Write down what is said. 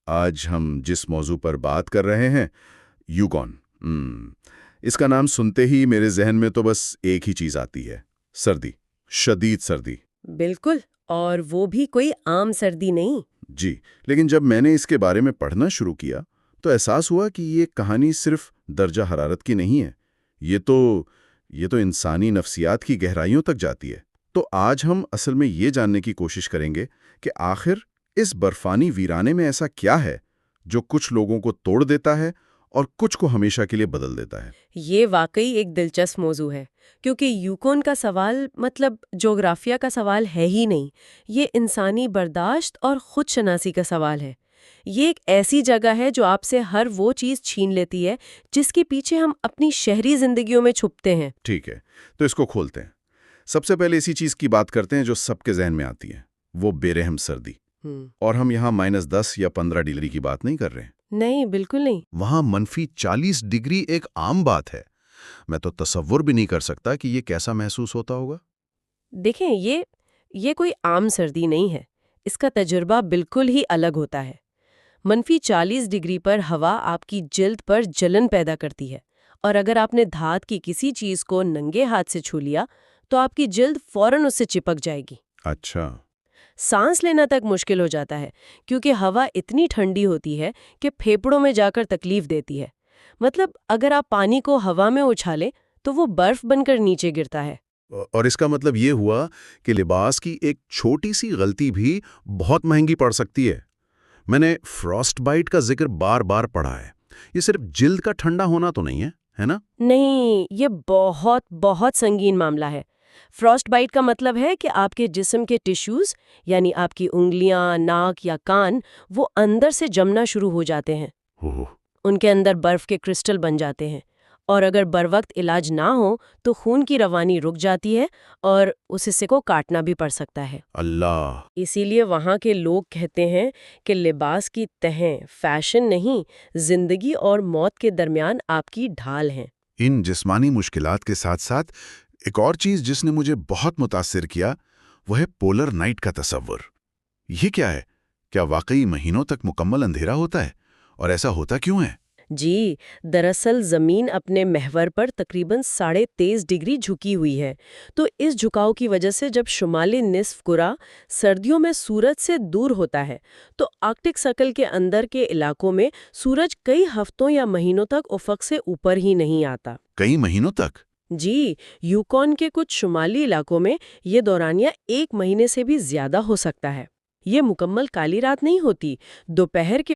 آج ہم جس موضوع پر بات کر رہے ہیں، یوکون، اس کا نام سنتے ہی میرے ذہن میں تو بس ایک ہی چیز آتی ہے: سردی، شدید سردی۔ بالکل، اور وہ بھی کوئی عام سردی نہیں۔ جی، لیکن جب میں نے اس کے بارے میں پڑھنا شروع کیا تو احساس ہوا کہ یہ کہانی صرف درجہ حرارت کی نہیں ہے، یہ تو انسانی نفسیات کی گہرائیوں تک جاتی ہے۔ تو آج ہم اصل میں یہ جاننے کی کوشش کریں گے کہ آخر اس برفانی ویرانے میں ایسا کیا ہے جو کچھ لوگوں کو توڑ دیتا ہے اور کچھ کو ہمیشہ کے لیے بدل دیتا ہے۔ یہ واقعی ایک دلچسپ موضوع ہے، کیونکہ یوکون کا سوال مطلب جغرافیہ کا سوال ہے ہی نہیں، یہ انسانی برداشت اور خود شناسی کا سوال ہے۔ یہ ایک ایسی جگہ ہے جو آپ سے ہر وہ چیز چھین لیتی ہے جس کے پیچھے ہم اپنی شہری زندگیوں میں چھپتے ہیں۔ ٹھیک ہے، تو اس کو کھولتے ہیں۔ سب سے پہلے اسی چیز کی بات کرتے ہیں جو سب کے ذہن میں آتی ہے، وہ بے رحم سردی۔ اور ہم یہاں -10 یا 15 ڈگری کی بات نہیں کر رہے ہیں۔ نہیں، بالکل نہیں۔ وہاں -40 ڈگری ایک عام بات ہے۔ میں تو تصور بھی نہیں کر سکتا کہ یہ کیسا محسوس ہوتا ہوگا۔ دیکھیں، یہ کوئی عام سردی نہیں ہے، اس کا تجربہ بالکل ہی الگ ہوتا ہے۔ -40 ڈگری پر ہوا آپ کی جلد پر جلن پیدا کرتی ہے، اور اگر آپ نے دھات کی کسی چیز کو ننگے ہاتھ سے چھو لیا تو آپ کی جلد فوراً اس سے چپک جائے گی۔ اچھا۔ سانس لینا تک مشکل ہو جاتا ہے، کیونکہ ہوا اتنی ٹھنڈی ہوتی ہے کہ پھیپھڑوں میں جا کر تکلیف دیتی ہے۔ مطلب اگر آپ پانی کو ہوا میں اچھالیں تو وہ برف بن کر نیچے گرتا ہے۔ اور اس کا مطلب یہ ہوا کہ لباس کی ایک چھوٹی سی غلطی بھی بہت مہنگی پڑ سکتی ہے۔ میں نے فراسٹ بائٹ کا ذکر بار بار پڑھا ہے۔ یہ صرف جلد کا ٹھنڈا ہونا تو نہیں ہے نا؟ نہیں، یہ بہت بہت سنگین معاملہ ہے۔ فراسٹ بائٹ کا مطلب ہے کہ آپ کے جسم کے ٹیشوز، یعنی آپ کی انگلیاں، ناک یا کان، وہ اندر سے جمنا شروع ہو جاتے ہیں۔ ان کے اندر برف کے کرسٹل بن جاتے ہیں، اور اگر بروقت علاج نہ ہو تو خون کی روانی رک جاتی ہے اور اس حصے کو کاٹنا بھی پڑ سکتا ہے۔ اللہ! اسی لیے وہاں کے لوگ کہتے ہیں کہ لباس کی تہیں فیشن نہیں، زندگی اور موت کے درمیان آپ کی ڈھال ہیں۔ ان جسمانی مشکلات کے ساتھ ساتھ ایک اور چیز جس نے مجھے بہت متاثر کیا وہ ہے پولر نائٹ کا تصور۔ یہ کیا ہے؟ کیا واقعی مہینوں تک مکمل اندھیرا ہوتا ہے؟ اور ایسا ہوتا کیوں ہے؟ جی، دراصل زمین اپنے محور پر تقریباً 23.5 ڈگری جھکی ہوئی ہے، تو اس جھکاؤ کی وجہ سے جب شمالی نصف کرہ سردیوں میں سورج سے دور ہوتا ہے تو آرکٹک سرکل کے اندر کے علاقوں میں سورج کئی ہفتوں یا مہینوں تک افق سے اوپر ہی نہیں آتا۔ کئی مہینوں تک؟ جی، یوکون کے کچھ شمالی علاقوں میں یہ دورانیہ 1 مہینے سے بھی زیادہ ہو سکتا ہے۔ یہ مکمل کالی رات نہیں ہوتی، دوپہر کے